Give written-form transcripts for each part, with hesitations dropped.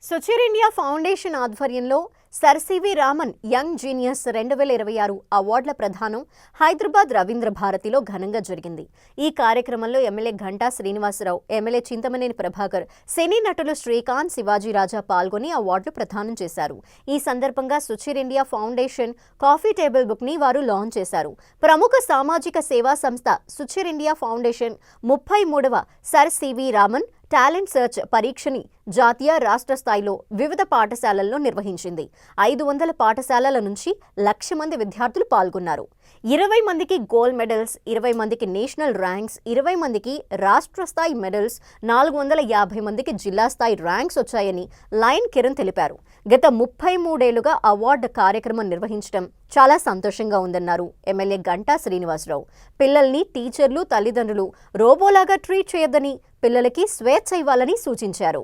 Suchir India foundation ఆధ్వర్యంలో sir C V Raman young genius 2026 అవార్డుల ప్రదానం హైదరాబాద్ రవీంద్ర భారతిలో ఘనంగా జరిగింది. ఈ కార్యక్రమంలో ఎమ్మెల్యే ఘంటా శ్రీనివాసరావు, ఎమ్మెల్యే చింతమనేని ప్రభాకర్, సినీ నటులు శ్రీకాంత్, శివాజీ రాజా పాల్గొని అవార్డులు ప్రదానం చేశారు. ఈ సందర్భంగా Suchir India Foundation coffee table book ని వారు లాంచ్ చేశారు. ప్రముఖ సామాజిక సేవా సంస్థ సుచిర్ ఇండియా ఫౌండేషన్ 33వ sir C V Raman talent search పరీక్షని జాతీయ, రాష్ట్ర స్థాయిలో వివిధ పాఠశాలల్లో నిర్వహించింది. 500 పాఠశాలల నుంచి 1,00,000 మంది విద్యార్థులు పాల్గొన్నారు. 20 మందికి గోల్డ్ మెడల్స్, 20 మందికి నేషనల్ ర్యాంక్స్, 20 మందికి రాష్ట్ర స్థాయి మెడల్స్, 450 మందికి జిల్లా స్థాయి ర్యాంక్స్ వచ్చాయని లయన్ కిరణ్ తెలిపారు. గత 33 ఏళ్లుగా అవార్డు కార్యక్రమం నిర్వహించడం చాలా సంతోషంగా ఉందన్నారు ఎమ్మెల్యే ఘంటా శ్రీనివాసరావు. పిల్లల్ని టీచర్లు, తల్లిదండ్రులు రోబోలాగా ట్రీట్ చేయొద్దని, పిల్లలకి స్వేచ్ఛ ఇవ్వాలని సూచించారు.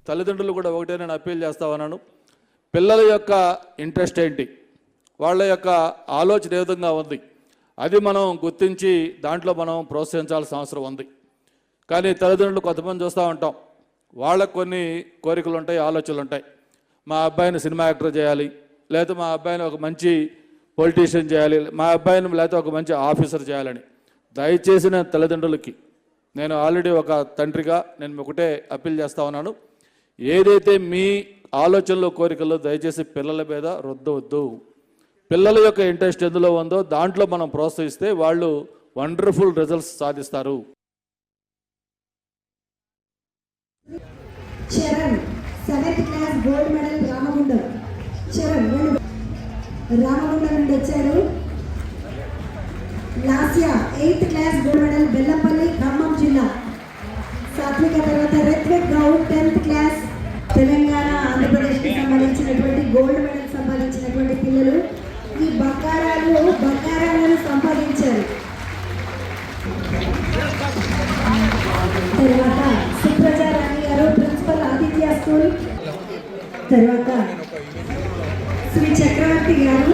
తల్లిదండ్రులు కూడా ఒకటే నేను అప్పీల్ చేస్తా ఉన్నాను. పిల్లల యొక్క ఇంట్రెస్ట్ ఏంటి, వాళ్ళ యొక్క ఆలోచన ఏ విధంగా ఉంది, అది మనం గుర్తించి దాంట్లో మనం ప్రోత్సహించాల్సిన అవసరం ఉంది. కానీ తల్లిదండ్రులు కొంతమంది చూస్తూ ఉంటాం, వాళ్ళకు కొన్ని కోరికలు ఉంటాయి, ఆలోచనలు ఉంటాయి. మా అబ్బాయిని సినిమా యాక్టర్ చేయాలి, లేకపోతే మా అబ్బాయిని ఒక మంచి పొలిటీషియన్ చేయాలి, మా అబ్బాయిని లేకపోతే ఒక మంచి ఆఫీసర్ చేయాలని. దయచేసి నేను తల్లిదండ్రులకి, నేను ఆల్రెడీ ఒక తండ్రిగా నేను ఒకటే అప్పీల్ చేస్తూ ఉన్నాను, ఏదైతే మీ ఆలోచనలో కోరికల్లో దయచేసి పిల్లల మీద రుద్దవద్దు. పిల్లల యొక్క ఇంట్రెస్ట్ ఎందులో ఉందో దాంట్లో మనం ప్రోత్సహిస్తే వాళ్ళు వండర్ఫుల్ రిజల్ట్స్ సాధిస్తారు. Charan 7th class gold medal Ramagundam. Charan Ramagundam నుండి వచ్చారు. Lasya 8th class gold medal Bellampalli, Khammam జిల్లా. సాత్విక తర్వాత రిత్విక్ గౌడ్ 10th క్లాస్ తెలంగాణ, ఆంధ్రప్రదేశ్కి సంబంధించినటువంటి గోల్డ్ మెడల్ సంపాదించినటువంటి పిల్లలు ఈ బంగారాలను సంపాదించారు. తర్వాత సుప్రజా రాణి గారు ప్రిన్సిపల్ ఆదిత్య స్కూల్. తర్వాత శ్రీ చక్రవర్తి గారు.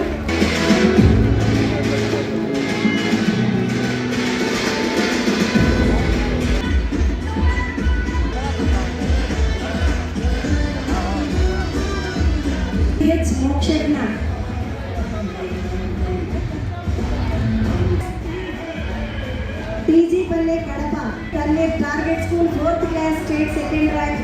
మోక్షజ్ఞ. టీజీ పల్లె Kadapa, target school 4th class state 2nd rank.